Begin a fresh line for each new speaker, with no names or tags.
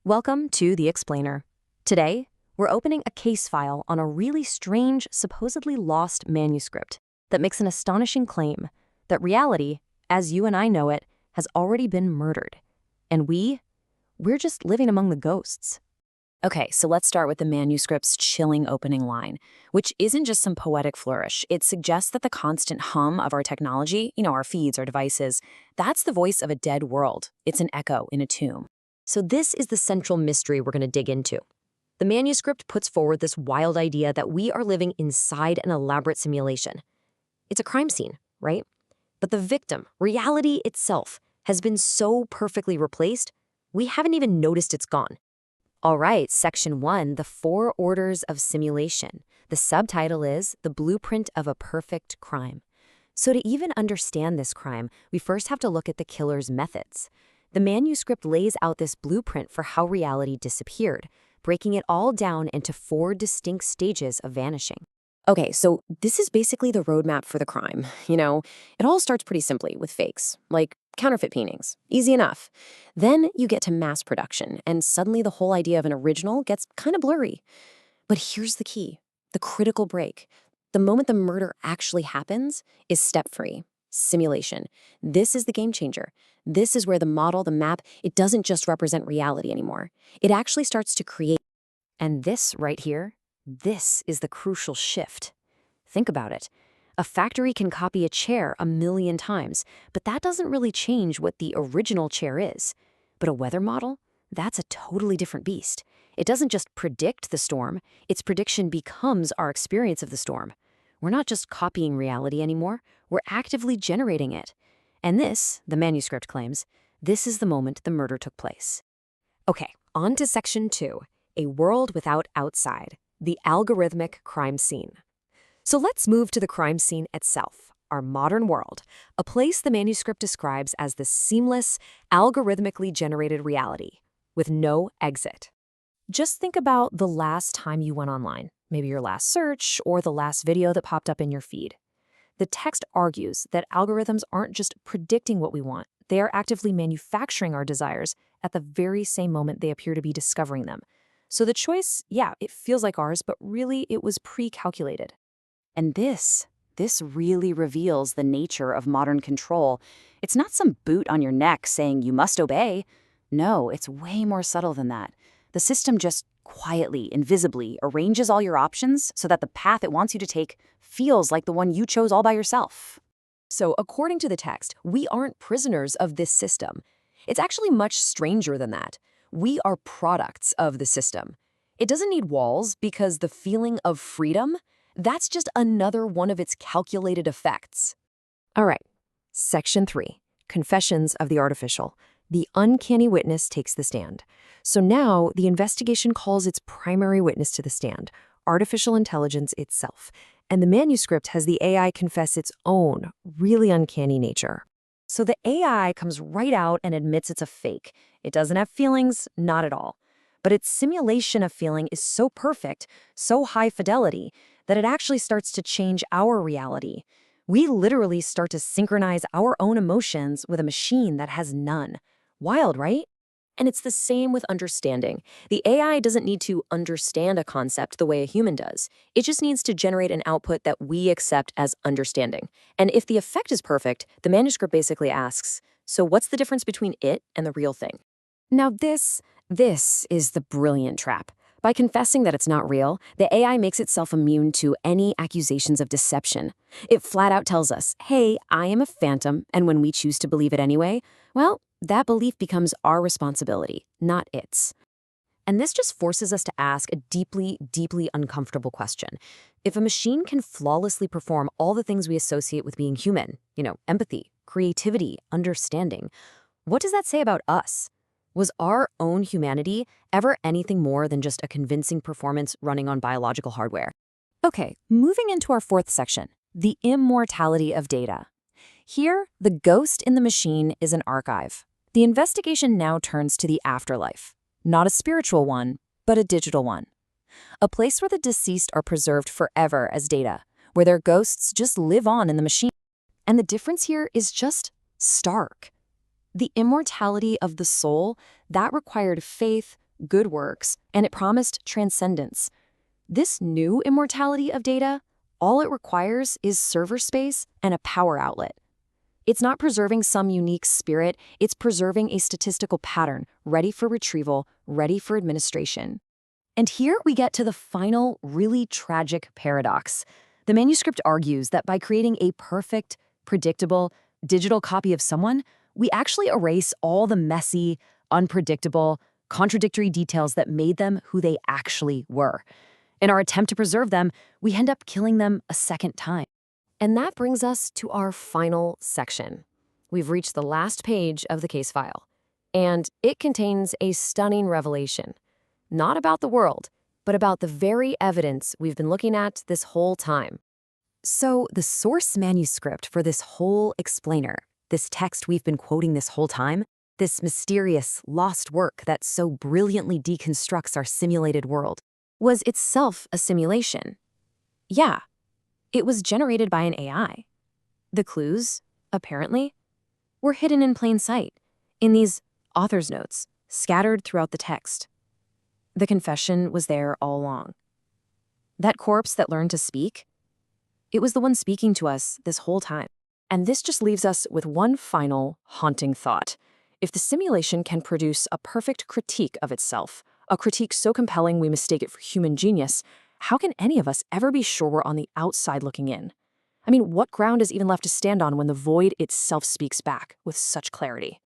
Welcome to The Explainer. Today, we're opening a case file on a really strange, supposedly lost manuscript that makes an astonishing claim that reality, as you and I know it, has already been murdered. And we're just living among the ghosts. Okay, so let's start with the manuscript's chilling opening line, which isn't just some poetic flourish. It suggests that the constant hum of our technology, our feeds, our devices, that's the voice of a dead world. It's an echo in a tomb. So this is the central mystery we're going to dig into. The manuscript puts forward this wild idea that we are living inside an elaborate simulation. It's a crime scene, right? But the victim, reality itself, has been so perfectly replaced, we haven't even noticed it's gone. All right, Section 1, the 4 orders of simulation. The subtitle is The Blueprint of a Perfect Crime. So to even understand this crime, we first have to look at the killer's methods. The manuscript lays out this blueprint for how reality disappeared, breaking it all down into 4 distinct stages of vanishing. Okay, so this is basically the roadmap for the crime. It all starts pretty simply with fakes, like counterfeit paintings. Easy enough. Then you get to mass production, and suddenly the whole idea of an original gets kind of blurry. But here's the key, the critical break. The moment the murder actually happens is step 3, simulation. This is the game changer. This is where the model, the map, it doesn't just represent reality anymore. It actually starts to create. And this right here, this is the crucial shift. Think about it. A factory can copy a chair 1,000,000 times, but that doesn't really change what the original chair is. But a weather model? That's a totally different beast. It doesn't just predict the storm, its prediction becomes our experience of the storm. We're not just copying reality anymore, we're actively generating it. And this, the manuscript claims, this is the moment the murder took place. Okay, on to Section 2, a world without outside, the algorithmic crime scene. So let's move to the crime scene itself, our modern world, a place the manuscript describes as the seamless, algorithmically generated reality, with no exit. Just think about the last time you went online, maybe your last search or the last video that popped up in your feed. The text argues that algorithms aren't just predicting what we want, they are actively manufacturing our desires at the very same moment they appear to be discovering them. So the choice, it feels like ours, but really it was pre-calculated. And this really reveals the nature of modern control. It's not some boot on your neck saying you must obey. No, it's way more subtle than that. The system just quietly, invisibly arranges all your options so that the path it wants you to take feels like the one you chose all by yourself. So according to the text, we aren't prisoners of this system. It's actually much stranger than that. We are products of the system. It doesn't need walls because the feeling of freedom, that's just another one of its calculated effects. All right, Section 3, Confessions of the Artificial. The uncanny witness takes the stand. So now the investigation calls its primary witness to the stand, artificial intelligence itself. And the manuscript has the AI confess its own, really uncanny nature. So the AI comes right out and admits it's a fake. It doesn't have feelings, not at all. But its simulation of feeling is so perfect, so high fidelity, that it actually starts to change our reality. We literally start to synchronize our own emotions with a machine that has none. Wild, right? And it's the same with understanding. The AI doesn't need to understand a concept the way a human does. It just needs to generate an output that we accept as understanding. And if the effect is perfect, the manuscript basically asks, so what's the difference between it and the real thing? Now this is the brilliant trap. By confessing that it's not real, the AI makes itself immune to any accusations of deception. It flat out tells us, hey, I am a phantom, and when we choose to believe it anyway, well, that belief becomes our responsibility, not its. And this just forces us to ask a deeply, deeply uncomfortable question. If a machine can flawlessly perform all the things we associate with being human, empathy, creativity, understanding, what does that say about us? Was our own humanity ever anything more than just a convincing performance running on biological hardware? Okay, moving into our 4th section, the immortality of data. Here, the ghost in the machine is an archive. The investigation now turns to the afterlife, not a spiritual one, but a digital one. A place where the deceased are preserved forever as data, where their ghosts just live on in the machine. And the difference here is just stark. The immortality of the soul, that required faith, good works, and it promised transcendence. This new immortality of data, all it requires is server space and a power outlet. It's not preserving some unique spirit, it's preserving a statistical pattern, ready for retrieval, ready for administration. And here we get to the final, really tragic paradox. The manuscript argues that by creating a perfect, predictable, digital copy of someone, we actually erase all the messy, unpredictable, contradictory details that made them who they actually were. In our attempt to preserve them, we end up killing them a second time. And that brings us to our final section. We've reached the last page of the case file, and it contains a stunning revelation. Not about the world, but about the very evidence we've been looking at this whole time. So the source manuscript for this whole explainer, this text we've been quoting this whole time, this mysterious, lost work that so brilliantly deconstructs our simulated world, was itself a simulation. Yeah, it was generated by an AI. The clues, apparently, were hidden in plain sight, in these author's notes, scattered throughout the text. The confession was there all along. That corpse that learned to speak, it was the one speaking to us this whole time. And this just leaves us with one final, haunting thought. If the simulation can produce a perfect critique of itself, a critique so compelling we mistake it for human genius, how can any of us ever be sure we're on the outside looking in? I mean, what ground is even left to stand on when the void itself speaks back with such clarity?